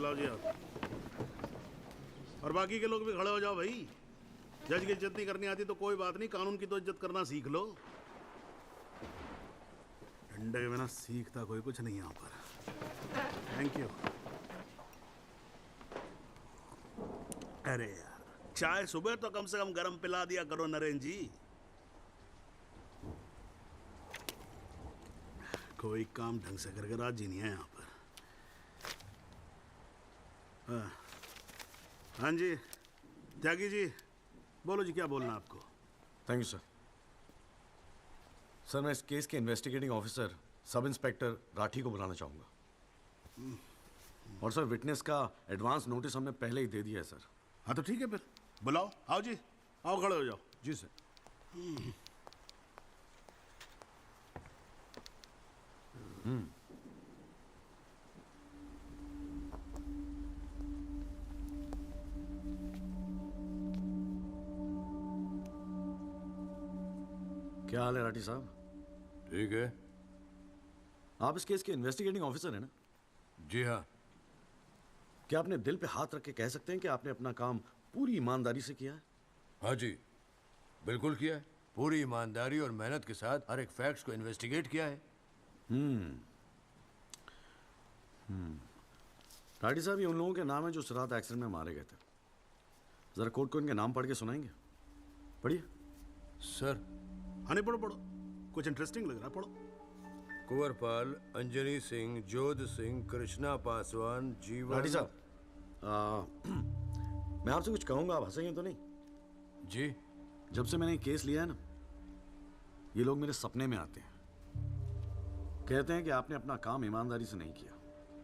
चलाओ जी आप। और बाकी के लोग भी खड़े हो जाओ भाई। जज की इज्जत नहीं करनी आती तो कोई बात नहीं, कानून की तो इज्जत करना सीख लो। डंडे के बिना सीखता कोई कुछ नहीं यहाँ पर। Thank you. अरे यार, चाय सुबह तो कम से कम गर्म पिला दिया करो नरेंद्र जी। कोई काम ढंग से करके राजी नहीं है यहाँ पर। हाँ जी त्यागी जी, बोलो जी, क्या बोलना आपको? Thank you sir. सर, मैं इस केस के investigating officer sub inspector Rathi को बुलाना चाहूँगा। और सर, विटनेस का एडवांस नोटिस हमने पहले ही दे दिया है सर। हाँ तो ठीक है, फिर बुलाओ। आओ जी, आओ खड़े हो जाओ। जी सर। क्या हाल है राठी साहब? ठीक है। आप इस केस के इन्वेस्टिगेटिंग ऑफिसर हैं ना? जी हाँ। क्या आपने दिल पे हाथ रख के कह सकते हैं कि आपने अपना काम पूरी ईमानदारी से किया है? हाँ जी, बिल्कुल किया है। पूरी ईमानदारी और मेहनत के साथ हर एक फैक्ट्स को इन्वेस्टिगेट किया है। राठी साहब, ये उन लोगों के नाम है जो उस रात एक्सीडेंट में मारे गए थे। जरा कोर्ट को इनके नाम पढ़ के सुनाएंगे? पढ़िए। सर, हाँ नहीं, पढ़ो पढ़ो, कुछ इंटरेस्टिंग लग रहा है, पढ़ो। कुंवरपाल, अंजनी सिंह, जोध सिंह, कृष्णा पासवान, जीवन। राठी साहब, मैं आपसे कुछ कहूंगा, आप हंसेंगे तो नहीं? जी। जब से मैंने ये केस लिया है ना, ये लोग मेरे सपने में आते हैं। कहते हैं कि आपने अपना काम ईमानदारी से नहीं किया।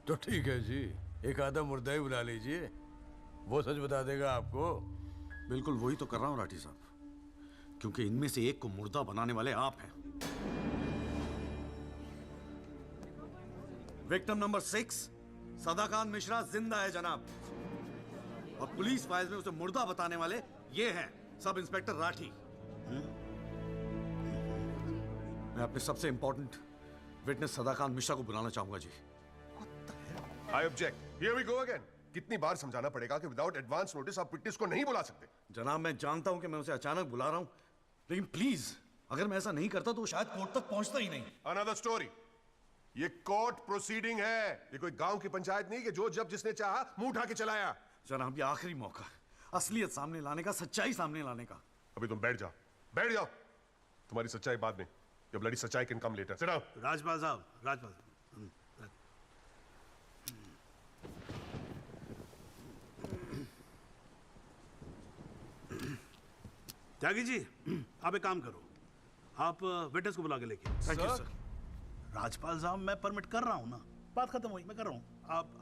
तो ठीक है जी, एक आधा मुर्दा ही बुला लीजिए, वो सच बता देगा आपको। बिल्कुल वही तो कर रहा हूं राठी साहब, क्योंकि इनमें से एक को मुर्दा बनाने वाले आप हैं। विक्टिम नंबर 6 सदाकांत मिश्रा जिंदा है जनाब, और पुलिस फाइल्स में उसे मुर्दा बताने वाले ये हैं सब इंस्पेक्टर राठी। मैं अपने सबसे इंपॉर्टेंट विटनेस सदाकांत मिश्रा को बुलाना चाहूंगा जी। I object. Here we go again. कितनी बार समझाना पड़ेगा कि विदाउट एडवांस नोटिस आप विटनेस को नहीं बुला सकते? जनाब, मैं जानता हूं कि मैं उसे अचानक बुला रहा हूं, लेकिन प्लीज अगर मैं ऐसा नहीं करता तो वो शायद कोर्ट तक पहुंचता ही नहीं। Another story. ये कोर्ट प्रोसीडिंग है, ये कोई गांव की पंचायत नहीं कि जो जब जिसने चाहा मुंह उठा के चलाया। जनाब, ये आखिरी मौका है असलियत सामने लाने का, सच्चाई सामने लाने का। अभी तुम बैठ जाओ, बैठ जाओ। तुम्हारी सच्चाई बाद में, your bloody सच्चाई can come later. Sit down. Rajpal साहब, राजपाल साहब। त्यागी जी, आप एक काम करो, आप विटनेस को बुला के लेके। Thank you sir. राजपाल साहब, मैं परमिट कर रहा हूँ ना, बात खत्म हुई, मैं कर रहा हूँ।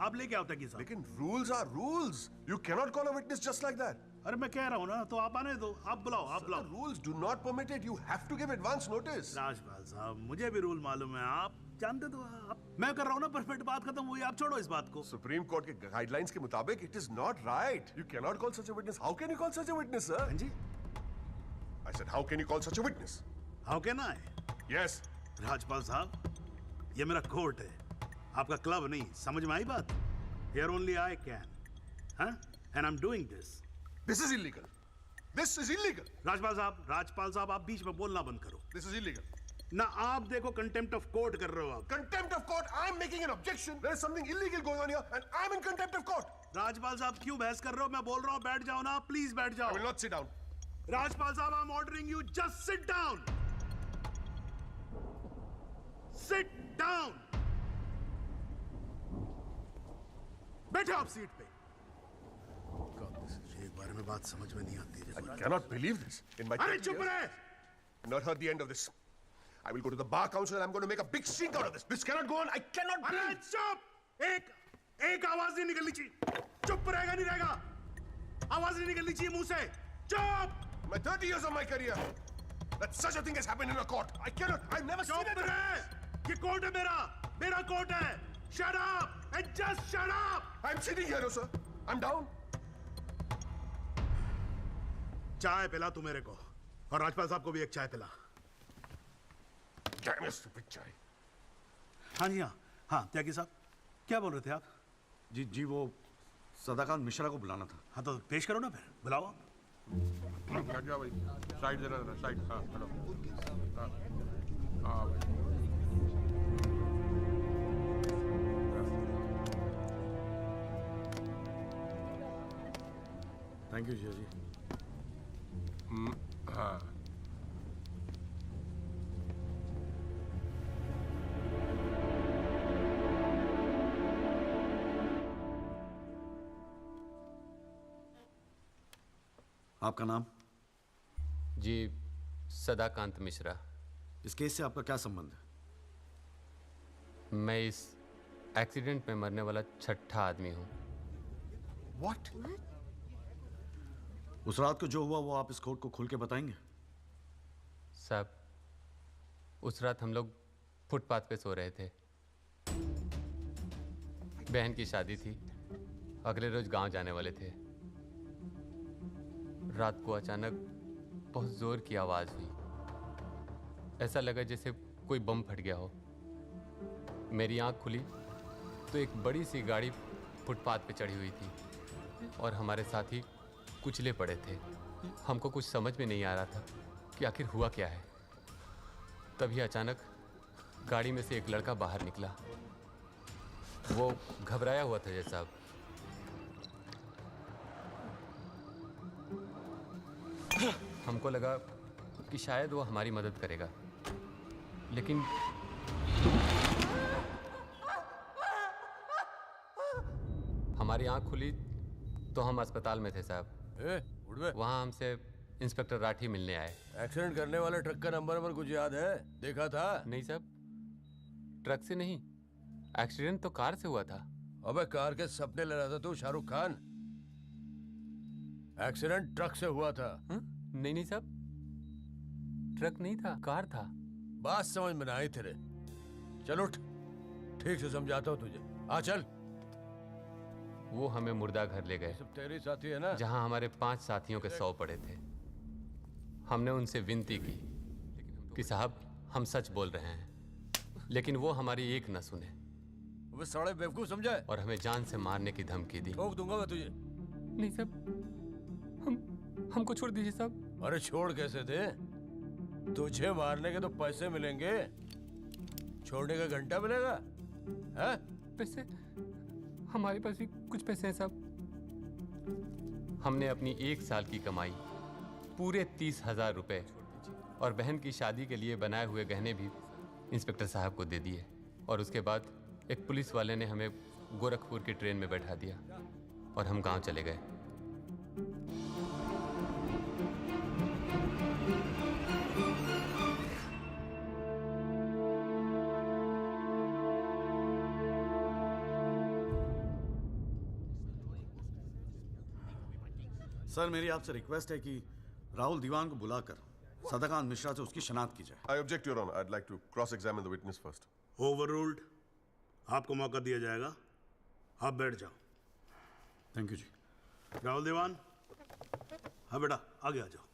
आप लेके आओ त्यागी साहब। लेकिन rules are rules. You cannot call a witness just like that. अरे मैं कह रहा हूँ ना, तो आप आने दो, आप बुलाओ, आप The बुलाओ। rules do not permit it. You have to give advance notice. Rajpal साहब, मुझे भी रूल मालूम है, आप जानते तो आप। मैं कर रहा हूँ ना परमिट, बात खत्म हुई, आप छोड़ो इस बात को। Supreme Court के guidelines के मुताबिक it is not right. You cannot call such a witness. How can you call such a witness, sir? हाँ जी, I said, how can you call such a witness? How can I? Yes. Rajpal साहब, ये मेरा court है, आपका club नहीं, समझ में आई बात? Here only I can, हाँ? And I'm doing this. This is illegal. This is illegal. Rajpal साहब, आप बीच में बोलना बंद करो। This is illegal. ना आप देखो कंटेम्प्ट ऑफ कोर्ट कर रहे हो आप। Contempt of court. I'm making an objection. There is something illegal going on here, and I'm in contempt of court. Rajpal साहब क्यों बहस कर रहे हो? मैं बोल रहा हूँ बैठ जाओ ना, प्लीज बैठ I जाओ। will not sit down. Rajpal साहब, I'm ordering you, just sit down. Sit down. बैठो आप सीट पे। एक बार में बात समझ में नहीं आती है। I cannot believe this. In my अरे 30 चुप years, रहे। not heard the end of this. I will go to the bar council and I'm going to make a big stink out of this. This cannot go on. I cannot अरे breathe. चुप, एक आवाज नहीं निकलनी चाहिए। चुप रहेगा नहीं रहेगा, आवाज नहीं निकलनी चाहिए मुंह से। चुप। My 30 years of my career, that such a thing has happened in a court. I cannot. I've never seen चुप it. रहे। ये कोर्ट है मेरा कोर्ट है। Shut up and just shut up. I'm sitting here, no, sir. I'm down. चाय पिला तू मेरे को, और राजपाल साहब को भी एक चाय पिला। Damn you, stupid chai. हाँ जी, हाँ त्यागी साहब, क्या बोल रहे थे आप? जी वो सदाकांत मिश्रा को बुलाना था। हाँ तो पेश करो ना, फिर बुलाओ आप। हट जाओ भाई, साइड जरा जरा साइड। हाँ हेलो। हाँ हाँ भाई। थैंक यू जिया जी। हाँ आपका नाम? जी, सदाकांत मिश्रा। इस केस से आपका क्या संबंध है? मैं इस एक्सीडेंट में मरने वाला छठा आदमी हूँ। व्हाट? उस रात को जो हुआ वो आप इस कोर्ट को खुल के बताएंगे? साहब, उस रात हम लोग फुटपाथ पे सो रहे थे। बहन की शादी थी, अगले रोज गांव जाने वाले थे। रात को अचानक बहुत जोर की आवाज हुई। ऐसा लगा जैसे कोई बम फट गया हो। मेरी आंख खुली तो एक बड़ी सी गाड़ी फुटपाथ पे चढ़ी हुई थी और हमारे साथी कुचले पड़े थे। हमको कुछ समझ में नहीं आ रहा था कि आखिर हुआ क्या है। तभी अचानक गाड़ी में से एक लड़का बाहर निकला। वो घबराया हुआ था जैसा। हमको लगा कि शायद वो हमारी मदद करेगा, लेकिन हमारी आंख खुली तो हम अस्पताल में थे साहब। उठ बे। वहाँ हमसे इंस्पेक्टर राठी मिलने आए। एक्सीडेंट करने वाले ट्रक का नंबर कुछ याद है? देखा था? नहीं साहब, ट्रक से नहीं, एक्सीडेंट तो कार से हुआ था। अबे कार के सपने ले रहा था तू, शाहरुख खान। एक्सीडेंट ट्रक से हुआ था। नहीं नहीं साहब, ट्रक नहीं था, कार था। बात समझ में ना आई तेरे। चल उठ, ठीक से समझाता हूँ तुझे। आ चल। वो हमें मुर्दा घर ले गए, सब तेरे साथी है ना? जहां हमारे 5 साथियों के 100 पड़े थे। हमने उनसे विनती की कि साहब हम सच बोल रहे हैं, लेकिन वो हमारी एक न सुने वो साले बेवकूफ समझा है और हमें जान से मारने की धमकी दी। ठोक दूंगा मैं तुझे। नहीं साहब, हमको छोड़ दीजिए साहब। अरे छोड़ कैसे दे? तुझे मारने के तो पैसे मिलेंगे, छोड़ने का घंटा मिलेगा? हैं? पैसे? हमारे पास भी कुछ पैसे हैं साहब। हमने अपनी 1 साल की कमाई पूरे 30,000 रुपए और बहन की शादी के लिए बनाए हुए गहने भी इंस्पेक्टर साहब को दे दिए। और उसके बाद एक पुलिस वाले ने हमें गोरखपुर की ट्रेन में बैठा दिया और हम गांव चले गए। सर, मेरी आपसे रिक्वेस्ट है कि राहुल दीवान को बुलाकर सदाकांत मिश्रा से उसकी शनाख्त की जाए। I object, Your Honor. I'd like to cross-examine the witness first. Overruled. आपको मौका दिया जाएगा, आप बैठ जाओ। थैंक यू जी। राहुल दीवान, हाँ बेटा आगे आ जाओ।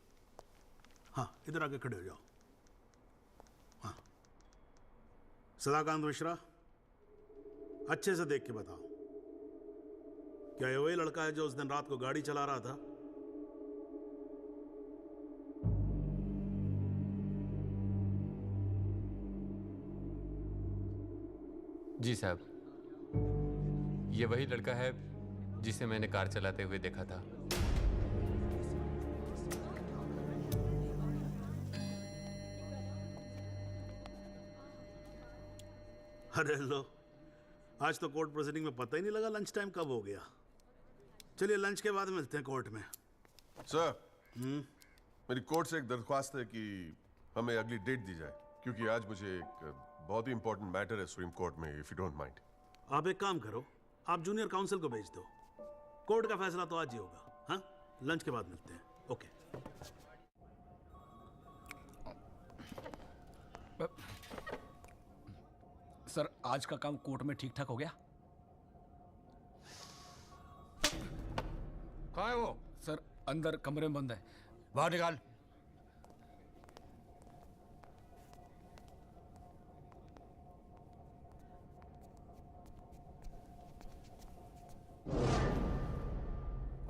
हाँ इधर आके खड़े हो जाओ। हाँ सदाकांत मिश्रा, अच्छे से देख के बताओ, क्या ये वही लड़का है जो उस दिन रात को गाड़ी चला रहा था? जी साहब, ये वही लड़का है जिसे मैंने कार चलाते हुए देखा था। अरे लो, आज तो कोर्ट प्रोसीडिंग में पता ही नहीं लगा लंच टाइम कब हो गया। चलिए लंच के बाद मिलते हैं कोर्ट में। सर, मेरी कोर्ट से एक दरख्वास्त है कि हमें अगली डेट दी जाए, क्योंकि आज मुझे एक बहुत ही इंपॉर्टेंट मैटर है सुप्रीम कोर्ट में, इफ यू डोंट माइंड। आप एक काम करो, आप जूनियर काउंसिल को भेज दो। कोर्ट का फैसला तो आज ही होगा। हाँ, लंच के बाद मिलते हैं। ओके। सर, आज का काम कोर्ट में ठीक ठाक हो गया? कहाँ है वो? सर, अंदर कमरे में बंद है। बाहर निकाल।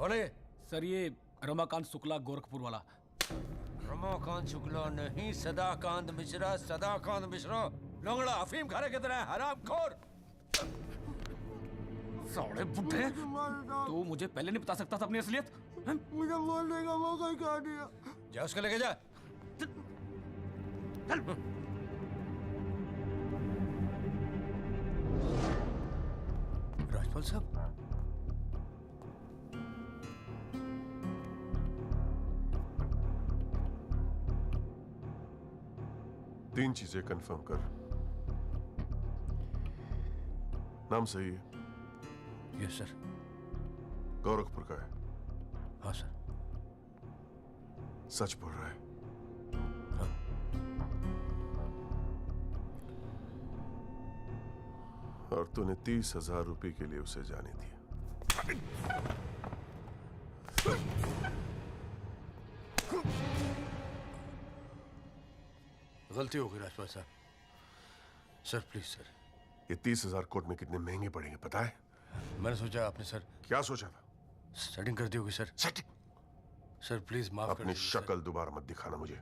कौन है ये? सर ये रमाकांत शुक्ला गोरखपुर वाला। रमाकांत शुक्ला नहीं, सदाकांत मिश्रा। सदाकांत मिश्रा लंगड़ा अफीम खाने की तरह हरामखोर। साले बुड्ढे, तो मुझे पहले नहीं बता सकता था अपनी असलियत? हैं? मुझे बोलने का मौका ही कहा दिया। जा उसको लेके जा। राजपाल साहब, तीन चीजें कंफर्म कर। नाम सही है? Yes sir. गोरखपुर का है? हाँ सर। सच बोल रहा है? हाँ। और तूने 30,000 रुपए के लिए उसे जाने दिया। गलती हो गई राजपाल साहब। Sir please sir. ये 30,000 कोर्ट में कितने महंगे पड़ेंगे पता है? मैंने सोचा आपने सर क्या सोचा था? सेटिंग कर दी होगी सर। सेटिंग? सर प्लीज माफ कर अपनी दीजिए सर। शक्ल दोबारा मत दिखाना मुझे।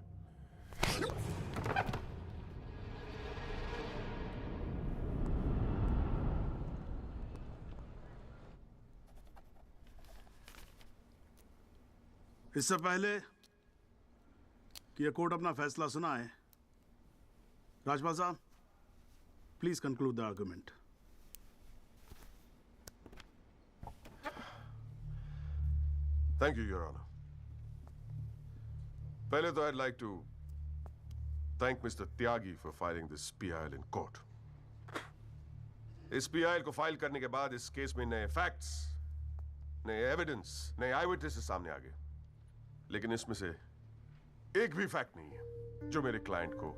इससे पहले कि यह कोर्ट अपना फैसला सुनाए, राजपाल साहब please conclude the argument. Thank you your honour. पहले तो I'd like to thank Mr. Tyagi for filing this PIL in court. इस PIL को फाइल करने के बाद इस केस में नए फैक्ट्स, नए एविडेंस, नए आई विटनेसेस सामने आ गए, लेकिन इसमें से एक भी फैक्ट नहीं है जो मेरे क्लाइंट को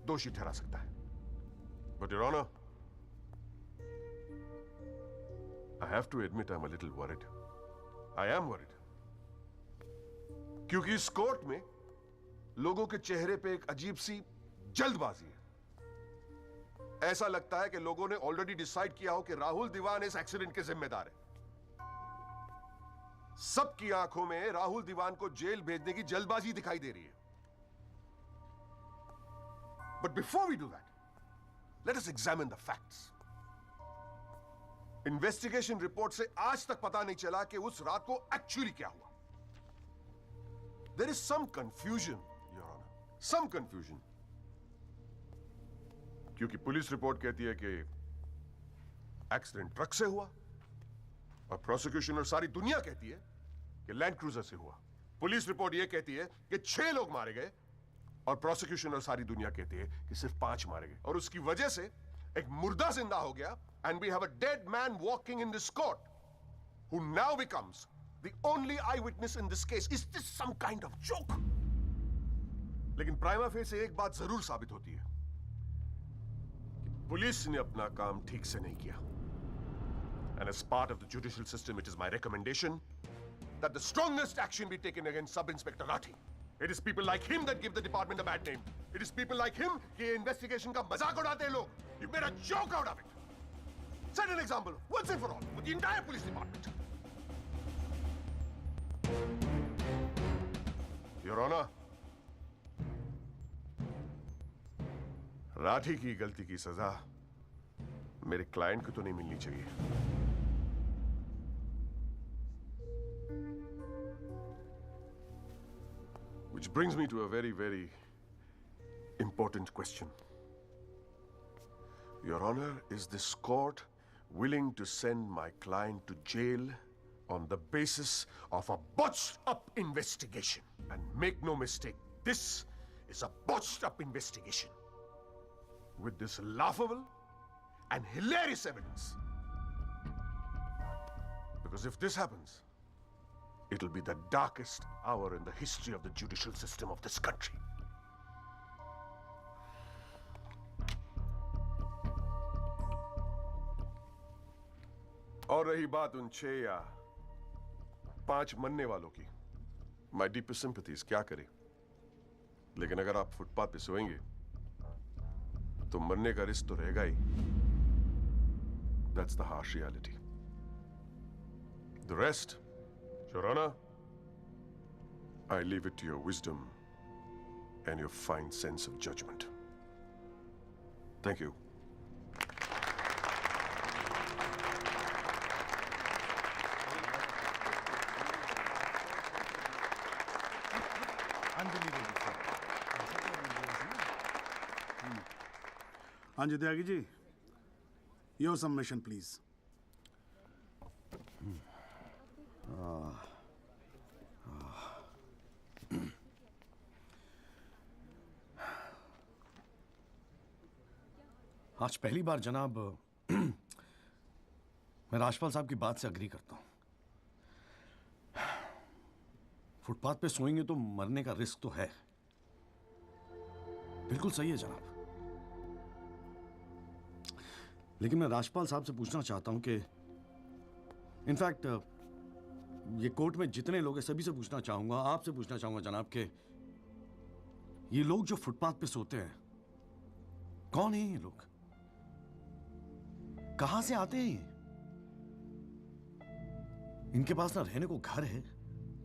दोषी ठहरा सकता है। But your honor, I have to admit I'm a little worried. I am worried. क्योंकि इस कोर्ट में लोगों के चेहरे पे एक अजीब सी जल्दबाजी है। ऐसा लगता है कि लोगों ने ऑलरेडी डिसाइड किया हो कि राहुल दीवान इस एक्सीडेंट के जिम्मेदार है। सबकी आंखों में राहुल दीवान को जेल भेजने की जल्दबाजी दिखाई दे रही है। But before we do that, let us examine the facts. Investigation report से आज तक पता नहीं चला कि उस रात को एक्चुअली क्या हुआ। There is some confusion, Your Honor. Some confusion. क्योंकि पुलिस रिपोर्ट कहती है कि एक्सीडेंट ट्रक से हुआ और प्रोसिक्यूशन और सारी दुनिया कहती है कि लैंड क्रूजर से हुआ। पुलिस रिपोर्ट यह कहती है कि 6 लोग मारे गए और प्रोसिक्यूशन और सारी दुनिया कहती है कि सिर्फ 5 मारे गए, और उसकी वजह से एक मुर्दा जिंदा हो गया। And we have a dead man walking in this court who now becomes the only eyewitness in this case. Is this some kind of joke? लेकिन प्राइमा फेस से एक बात जरूर साबित होती है कि पुलिस ने अपना काम ठीक से नहीं किया। And as part of the judicial system, it is my recommendation that the strongest action be taken against Sub-Inspector Rathi. It is people like him that give the department a bad name. It is people like him कि investigation का मजाक उड़ाते हैं लोग. You made a joke out of it. Set an example once and for all with the entire police department. Your Honor, Rathi की गलती की सजा मेरे क्लाइंट को तो नहीं मिलनी चाहिए। Which brings me to a very, very important question. Your Honor, is this court willing to send my client to jail on the basis of a botched-up investigation? And make no mistake, this is a botched-up investigation with this laughable and hilarious evidence. Because if this happens, it'll be the darkest hour in the history of the judicial system of this country. और रही बात उन 6 या 5 मरने वालों की, my deepest sympathies, क्या करें? लेकिन अगर आप फुटपाथ पे सोएंगे तो मरने का रिस्क तो रहेगा ही. That's the harsh reality. The rest Your Honor, I leave it to your wisdom and your fine sense of judgment. Thank you. हाँ जी Tyagi ji, your submission please. आज पहली बार जनाब मैं राजपाल साहब की बात से अग्री करता हूं। फुटपाथ पे सोएंगे तो मरने का रिस्क तो है, बिल्कुल सही है जनाब। लेकिन मैं राजपाल साहब से पूछना चाहता हूं कि इनफैक्ट ये कोर्ट में जितने लोग हैं सभी से पूछना चाहूंगा, आपसे पूछना चाहूंगा जनाब के ये लोग जो फुटपाथ पे सोते हैं कौन है? ये लोग कहां से आते हैं? ये इनके पास ना रहने को घर है,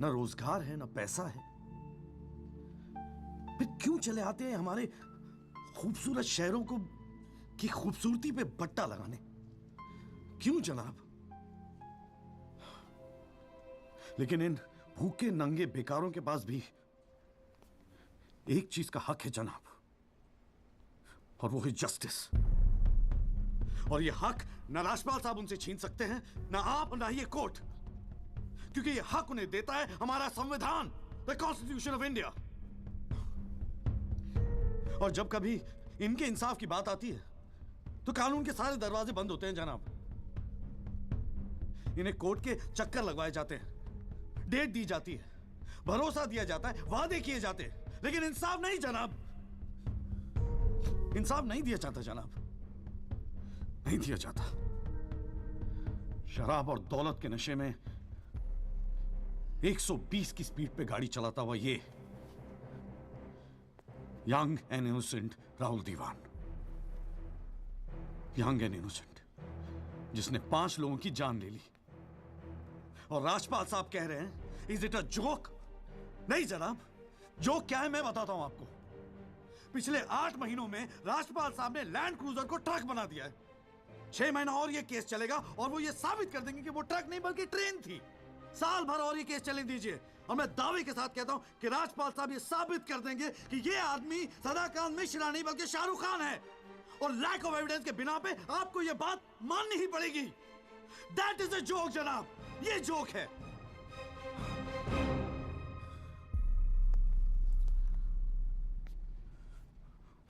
ना रोजगार है, ना पैसा है, फिर क्यों चले आते हैं हमारे खूबसूरत शहरों को की खूबसूरती पे बट्टा लगाने? क्यों जनाब? लेकिन इन भूखे नंगे बेकारों के पास भी एक चीज का हक है जनाब, और वो है जस्टिस। और ये हक ना राजपाल साहब उनसे छीन सकते हैं, ना आप, ना ये कोर्ट, क्योंकि ये हक उन्हें देता है हमारा संविधान, द कॉन्स्टिट्यूशन ऑफ इंडिया। और जब कभी इनके इंसाफ की बात आती है तो कानून के सारे दरवाजे बंद होते हैं जनाब। इन्हें कोर्ट के चक्कर लगवाए जाते हैं, डेट दी जाती है, भरोसा दिया जाता है, वादे किए जाते हैं, लेकिन इंसाफ नहीं जनाब। इंसाफ नहीं दिया जाता जनाब, नहीं दिया जाता। शराब और दौलत के नशे में 120 की स्पीड पे गाड़ी चलाता हुआ ये young and innocent Rahul Diwan, young and innocent, जिसने 5 लोगों की जान ले ली। और राजपाल साहब कह रहे हैं इज इट अ जोक? नहीं जनाब, जोक क्या है मैं बताता हूं आपको। पिछले 8 महीनों में राजपाल साहब ने लैंड क्रूजर को ट्रक बना दिया है। 6 महीना और ये केस चलेगा और वो ये साबित कर देंगे कि वो ट्रक नहीं बल्कि ट्रेन थी। साल भर और ये केस चलने दीजिए और मैं दावे के साथ कहता हूं कि राजपाल साहब ये साबित कर देंगे कि ये आदमी सदाकांत मिश्रा नहीं बल्कि शाहरुख खान है। और लैक ऑफ एविडेंस के बिना पे आपको ये बात माननी ही पड़ेगी। दैट इज अ जोक जनाब, ये जोक है।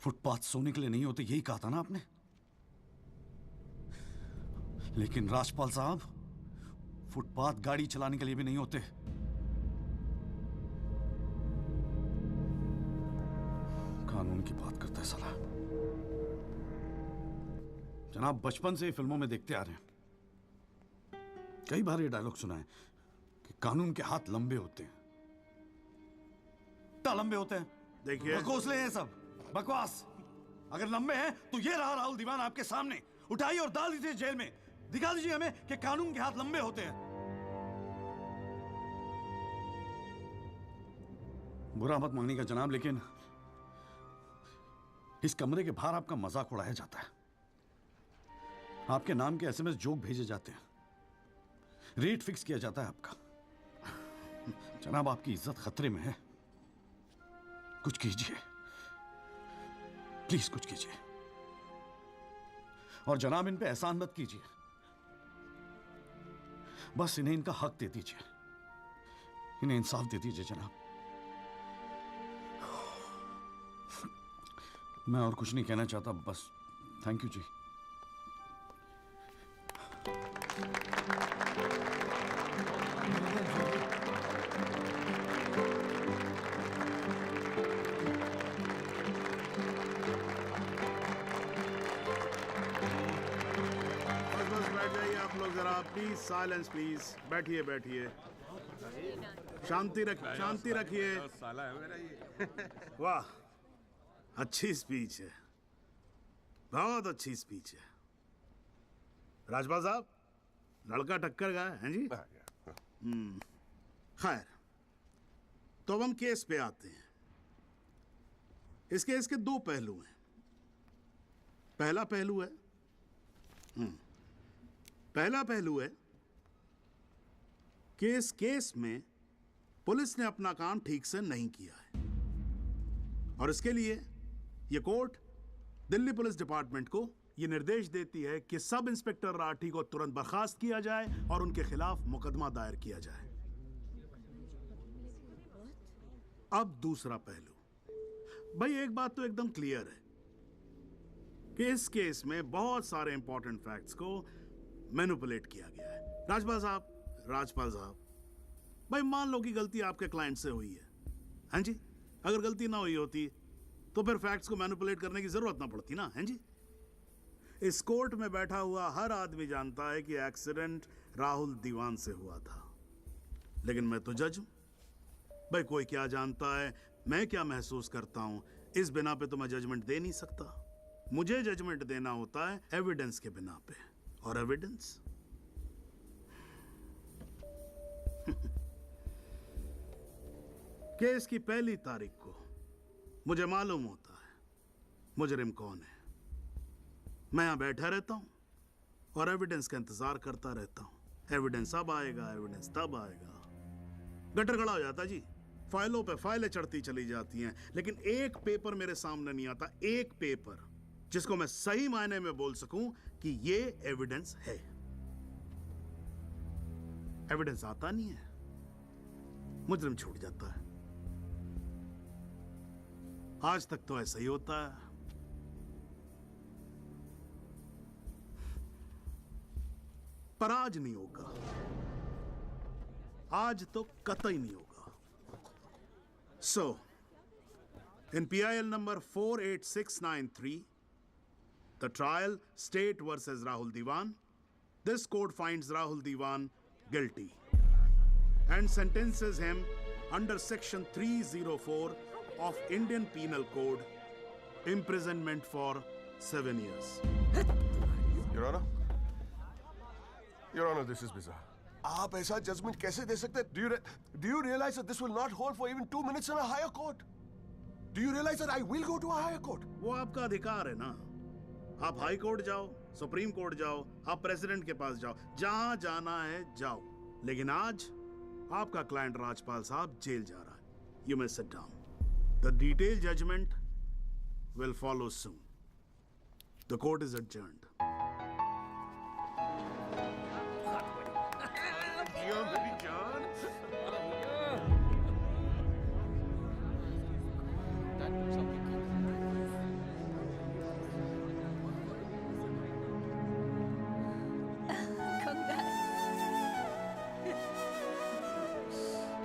फुटपाथ सोने के लिए नहीं होते, यही कहा था ना आपने। लेकिन राजपाल साहब फुटपाथ गाड़ी चलाने के लिए भी नहीं होते। कानून की बात करता है साला। जनाब बचपन से फिल्मों में देखते आ रहे हैं, कई बार ये डायलॉग सुना है कि कानून के हाथ लंबे होते हैं। क्या लंबे होते हैं? देखिए बकौसले हैं सब, बकवास। अगर लंबे हैं तो ये रहा राहुल दीवान आपके सामने, उठाइए और डाल दीजिए जेल में। दिखा दीजिए हमें कि कानून के हाथ लंबे होते हैं। बुरा मत मानिएगा जनाब, लेकिन इस कमरे के बाहर आपका मजाक उड़ाया जाता है। आपके नाम के एसएमएस जोक भेजे जाते हैं, रेट फिक्स किया जाता है आपका। जनाब आपकी इज्जत खतरे में है, कुछ कीजिए प्लीज, कुछ कीजिए। और जनाब इन पे एहसान मत कीजिए, बस इन्हें इनका हक दे दीजिए, इन्हें इंसाफ दे दीजिए जनाब। मैं और कुछ नहीं कहना चाहता, बस थैंक यू जी। बस बैठ जाइए आप लोग जरा, प्लीज साइलेंस प्लीज। बैठिए बैठिए, शांति रखिए। वाह, अच्छी स्पीच है, बहुत अच्छी स्पीच है। राजपाल साहब, लड़का टक्कर का है जी। खैर, तो अब हम केस पे आते हैं। इस केस के दो पहलू हैं। पहला पहलू है कि इस केस में पुलिस ने अपना काम ठीक से नहीं किया है, और इसके लिए यह कोर्ट दिल्ली पुलिस डिपार्टमेंट को यह निर्देश देती है कि सब इंस्पेक्टर राठी को तुरंत बर्खास्त किया जाए और उनके खिलाफ मुकदमा दायर किया जाए। अब दूसरा पहलू, भाई एक बात तो एकदम क्लियर है कि इस केस में बहुत सारे इंपॉर्टेंट फैक्ट्स को मैनिपुलेट किया गया है। राजपाल साहब, भाई मान लो कि गलती आपके क्लाइंट से हुई है, हैं जी? अगर गलती ना हुई होती तो फिर फैक्ट्स को मैनिपुलेट करने की जरूरत ना पड़ती ना, हैं जी? इस कोर्ट में बैठा हुआ हर आदमी जानता है कि एक्सीडेंट राहुल दीवान से हुआ था, लेकिन मैं तो जज हूं। भाई कोई क्या जानता है, मैं क्या महसूस करता हूं, इस बिना पे तो मैं जजमेंट दे नहीं सकता। मुझे जजमेंट देना होता है एविडेंस के बिना पे, और एविडेंस केस की पहली तारीख को मुझे मालूम होता है मुजरिम कौन है। मैं यहां बैठा रहता हूं और एविडेंस का इंतजार करता रहता हूं। एविडेंस अब आएगा, एविडेंस तब आएगा। गटर खड़ा हो जाता जी, फाइलों पे फाइलें चढ़ती चली जाती हैं, लेकिन एक पेपर मेरे सामने नहीं आता, एक पेपर जिसको मैं सही मायने में बोल सकूं कि ये एविडेंस है। एविडेंस आता नहीं है, मुजरिम छूट जाता है। आज तक तो ऐसा ही होता है। पर आज नहीं होगा, आज तो कतई नहीं होगा। So, in PIL number 48693, the trial State versus Rahul Diwan, this court finds Rahul Diwan guilty and sentences him under section 304 of Indian Penal Code, imprisonment for 7 years. Your Honor, this is bizarre. आप ऐसा judgement कैसे दे सकते हैं? Do you realize that this will not hold for even 2 minutes in a higher court? Do you realize that I will go to a higher court? वो आपका अधिकार है ना। आप हाई कोर्ट जाओ, सुप्रीम कोर्ट जाओ, आप प्रेसिडेंट के पास जाओ, जहां जाना है जाओ। लेकिन आज आपका क्लाइंट राजपाल साहब जेल जा रहा है। You may sit down. The detailed judgment will follow soon. The court is adjourned.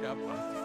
क्या बात है।